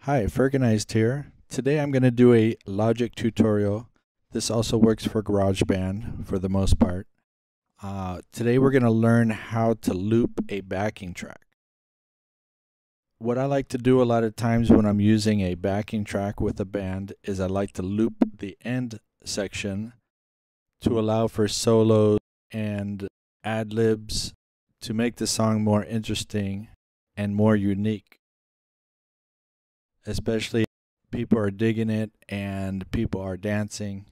Hi, Ferganized here. Today I'm going to do a Logic tutorial. This also works for GarageBand for the most part. Today we're going to learn how to loop a backing track. What I like to do a lot of times when I'm using a backing track with a band is I like to loop the end section to allow for solos and ad-libs to make the song more interesting and more unique. Especially people are digging it and people are dancing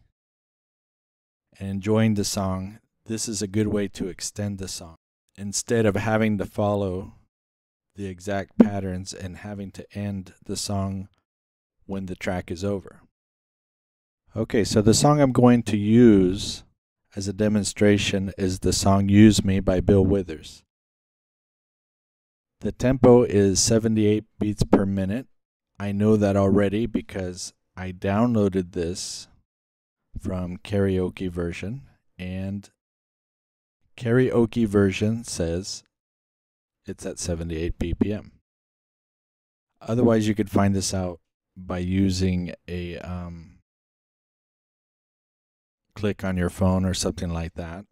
and enjoying the song. This is a good way to extend the song instead of having to follow the exact patterns and having to end the song when the track is over. Okay, so the song I'm going to use as a demonstration is the song Use Me by Bill Withers. The tempo is 78 beats per minute. I know that already because I downloaded this from karaoke version, and karaoke version says it's at 78 BPM. Otherwise, you could find this out by using a click on your phone or something like that.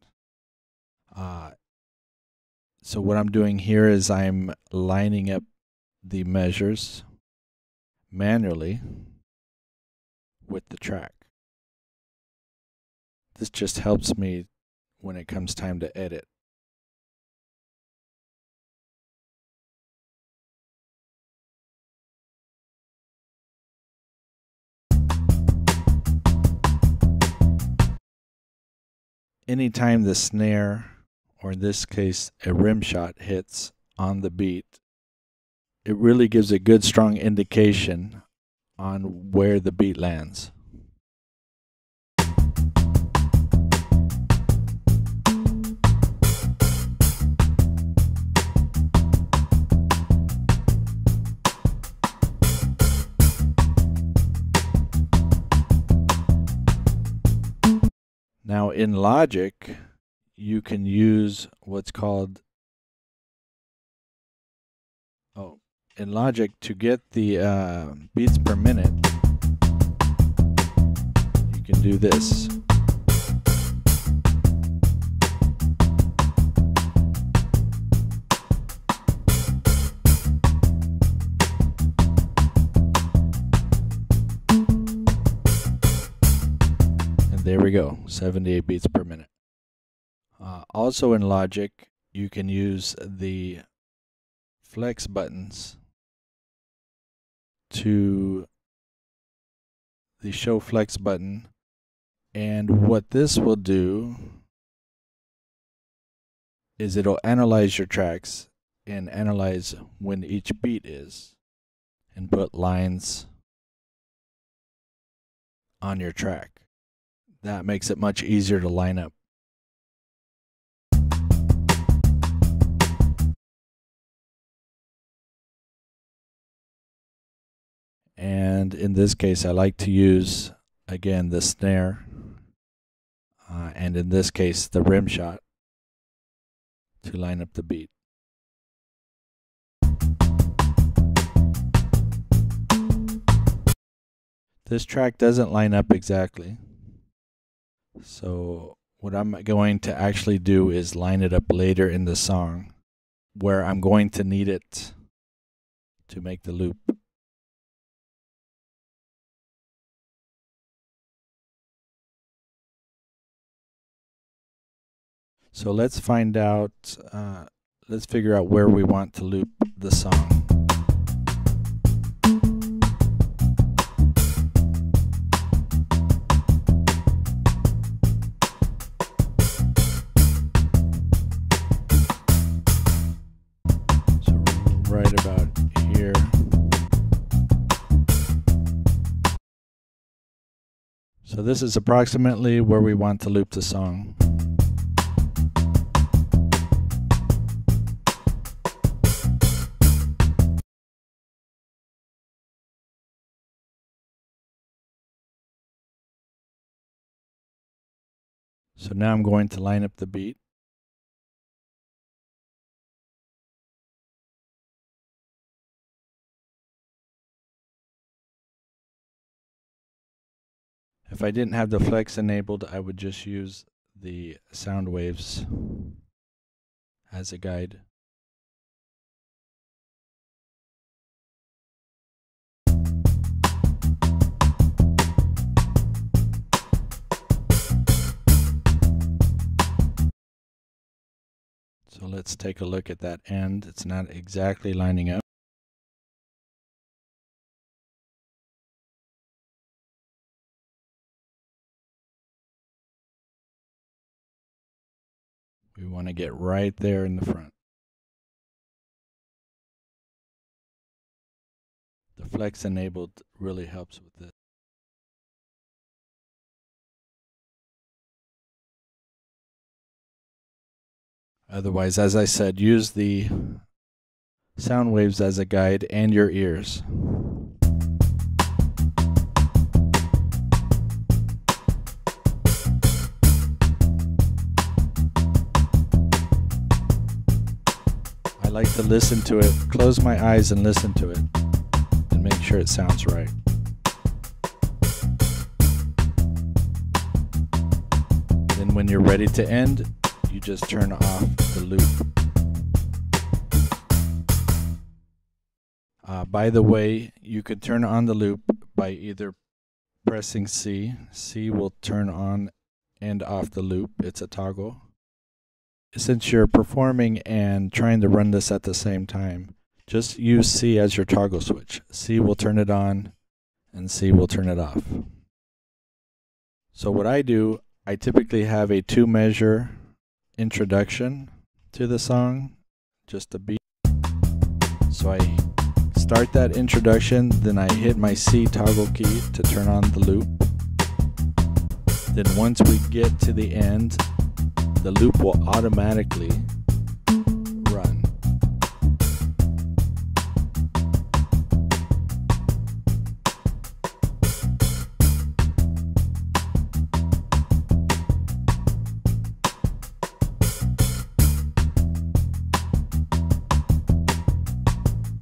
So what I'm doing here is I'm lining up the measures manually with the track. This just helps me when it comes time to edit. Anytime the snare, or in this case a rim shot, hits on the beat, it really gives a good strong indication on where the beat lands. Now in Logic, you can use what's called, in Logic, to get the beats per minute, you can do this. There we go, 78 beats per minute. Also in Logic, you can use the flex buttons to the show flex button, and what this will do is it'll analyze your tracks and analyze when each beat is and put lines on your track. That makes it much easier to line up. And in this case, I like to use, again, the snare, and in this case, the rim shot to line up the beat. This track doesn't line up exactly. So what I'm going to actually do is line it up later in the song where I'm going to need it to make the loop. So let's find out, let's figure out where we want to loop the song. Right about here. So this is approximately where we want to loop the song. So now I'm going to line up the beat. If I didn't have the flex enabled, I would just use the sound waves as a guide. So let's take a look at that end. It's not exactly lining up. We want to get right there in the front. The flex enabled really helps with this. Otherwise, as I said, use the sound waves as a guide and your ears. I like to listen to it, close my eyes and listen to it, and make sure it sounds right. Then when you're ready to end, you just turn off the loop. By the way, you could turn on the loop by either pressing C. C will turn on and off the loop. It's a toggle. Since you're performing and trying to run this at the same time, just use C as your toggle switch. C will turn it on and C will turn it off. So what I do, I typically have a 2-measure introduction to the song, just a beat. So I start that introduction, then I hit my C toggle key to turn on the loop. Then once we get to the end, the loop will automatically run.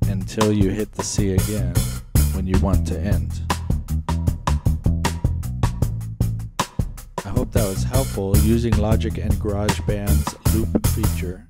Until you hit the C again when you want to end. I hope that was helpful. Using Logic and GarageBand's loop feature,